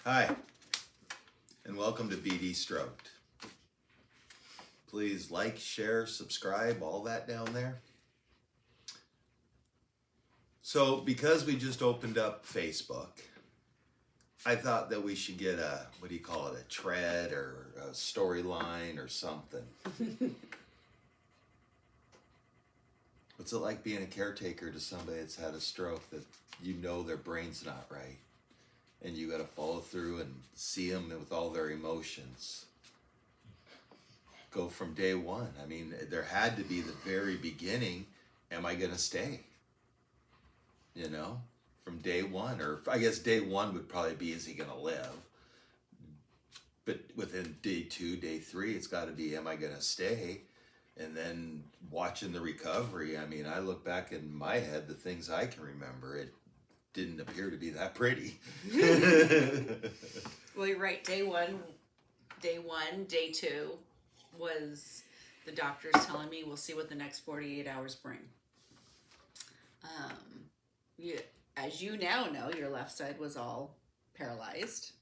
Hi, and welcome to BD Stroked. Please like, share, subscribe, all that down there. So, because we just opened up Facebook, I thought that we should get a, what do you call it, a thread or a storyline or something. What's it like being a caretaker to somebody that's had a stroke that you know their brain's not right? And you got to follow through and see them with all their emotions. Go from day one. I mean, there had to be the very beginning. Am I going to stay? You know, from day one, or I guess day one would probably be, is he going to live? But within day two, day three, it's got to be, am I going to stay? And then watching the recovery, I mean, I look back in my head, the things I can remember, it didn't appear to be that pretty. Well, you're right. Day one, day two was the doctors telling me we'll see what the next 48 hours bring. As you now know, your left side was all paralyzed,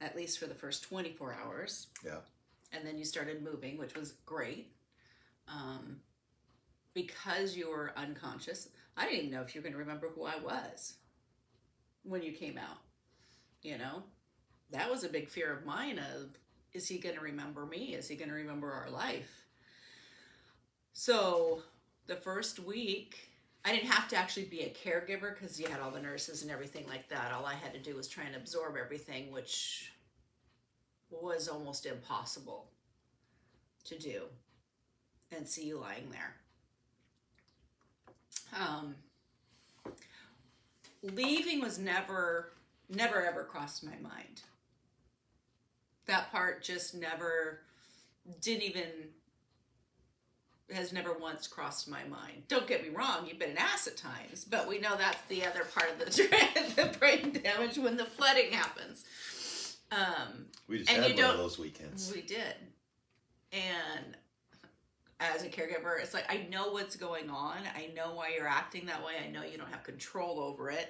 at least for the first 24 hours. Yeah. And then you started moving, which was great. Because you were unconscious, I didn't even know if you were going to remember who I was when you came out. You know, that was a big fear of mine of, is he going to remember me? Is he going to remember our life? So the first week, I didn't have to actually be a caregiver because you had all the nurses and everything like that. All I had to do was try and absorb everything, which was almost impossible to do, and see you lying there. Leaving was never ever crossed my mind. That part just has never once crossed my mind. Don't get me wrong, you've been an ass at times, but we know that's the other part of the brain damage when the flooding happens. We just had one of those weekends. We did. And as a caregiver, it's like, I know what's going on. I know why you're acting that way. I know you don't have control over it.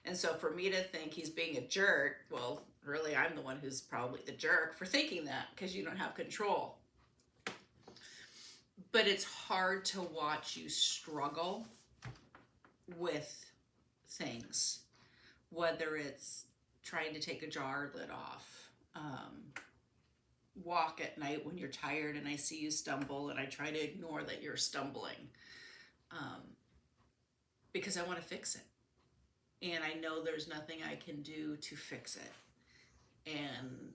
And so for me to think he's being a jerk, well, really, I'm the one who's probably the jerk for thinking that, because you don't have control. But it's hard to watch you struggle with things, whether it's trying to take a jar lid off, walk at night when you're tired and I see you stumble and I try to ignore that you're stumbling, because I want to fix it. And I know there's nothing I can do to fix it. And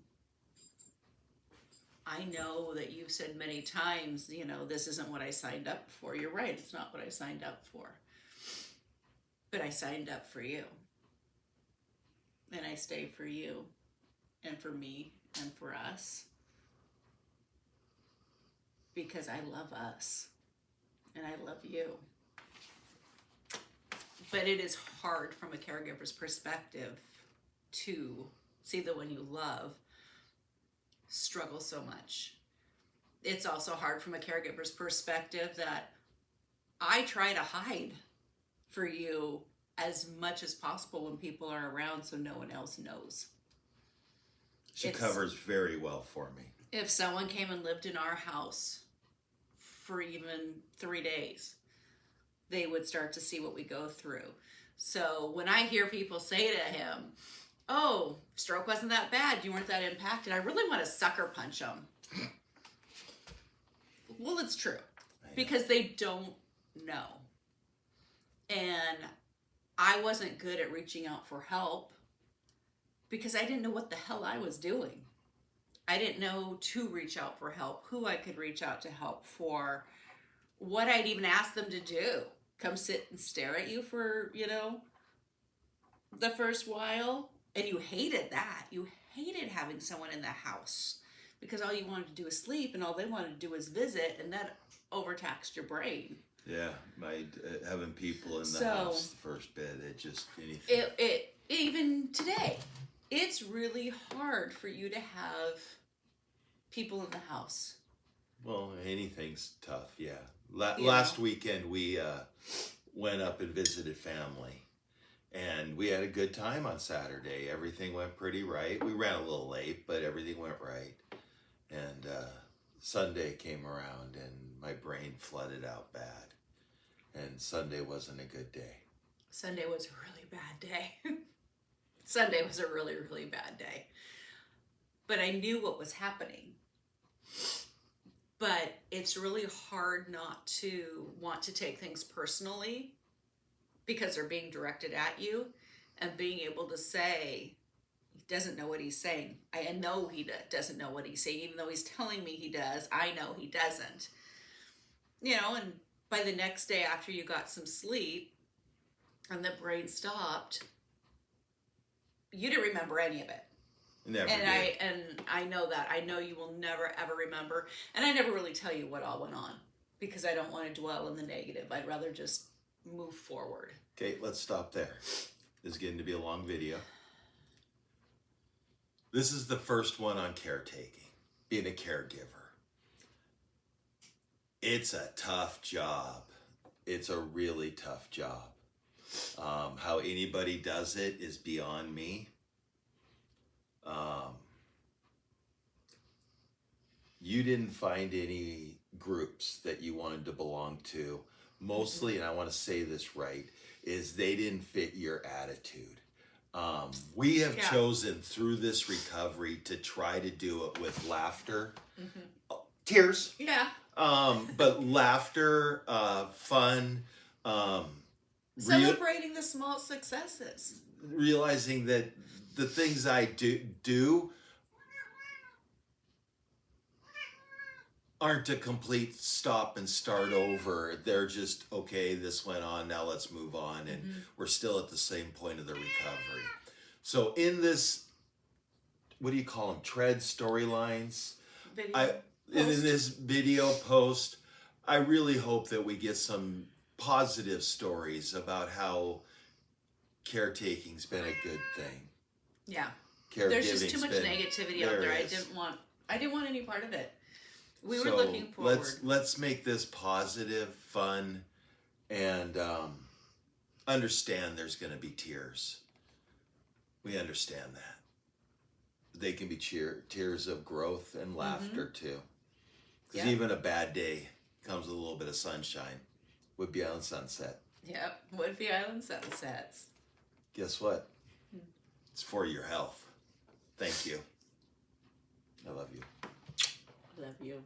I know that you've said many times, you know, this isn't what I signed up for. You're right, it's not what I signed up for. But I signed up for you. And I stay for you and for me and for us. Because I love us. And I love you. But it is hard from a caregiver's perspective to see the one you love struggle so much. It's also hard from a caregiver's perspective that I try to hide for you as much as possible when people are around so no one else knows. She covers very well for me. If someone came and lived in our house for even 3 days, they would start to see what we go through. So when I hear people say to him, oh, stroke wasn't that bad, you weren't that impacted, I really want to sucker punch them. Well, it's true, because they don't know. And I wasn't good at reaching out for help because I didn't know what the hell I was doing. I didn't know to reach out for help, who I could reach out to help for, what I'd even ask them to do. Come sit and stare at you for, the first while. And you hated that. You hated having someone in the house because all you wanted to do was sleep and all they wanted to do was visit, and that overtaxed your brain. Yeah, having people in the house the first bit, anything. It even today, it's really hard for you to have people in the house. Well, anything's tough, yeah. Last weekend we went up and visited family, And we had a good time on Saturday. Everything went pretty right. We ran a little late, but everything went right. And Sunday came around and my brain flooded out bad. And Sunday wasn't a good day. Sunday was a really bad day. Sunday was a really, really bad day. But I knew what was happening. But it's really hard not to want to take things personally because they're being directed at you, and being able to say, he doesn't know what he's saying. I know he doesn't know what he's saying, even though he's telling me he does. I know he doesn't. And by the next day after you got some sleep and the brain stopped, you didn't remember any of it. Never and did. I know that. I know you will never ever remember. And I never really tell you what all went on because I don't want to dwell in the negative. I'd rather just move forward. Okay, let's stop there. This is getting to be a long video. This is the first one on caretaking, being a caregiver. It's a tough job. It's a really tough job. How anybody does it is beyond me. You didn't find any groups that you wanted to belong to. Mostly, and I want to say this right, is they didn't fit your attitude. We have chosen through this recovery to try to do it with laughter, tears. Yeah. But laughter, fun, celebrating the small successes. Realizing that the things I do aren't a complete stop and start over. They're just, okay, this went on, now let's move on. And we're still at the same point of the recovery. So in this, what do you call them? Tread storylines. In this video post, I really hope that we get some positive stories about caretaking's been a good thing. Yeah. There's just too much negativity out there. I didn't want any part of it. We were looking forward. Let's make this positive, fun, and understand there's going to be tears. We understand that. They can be tears of growth and laughter too. Because even a bad day comes with a little bit of sunshine. Whidbey Island sunset. Yep, Whidbey Island sunsets. Guess what? It's for your health. Thank you. I love you. Love you.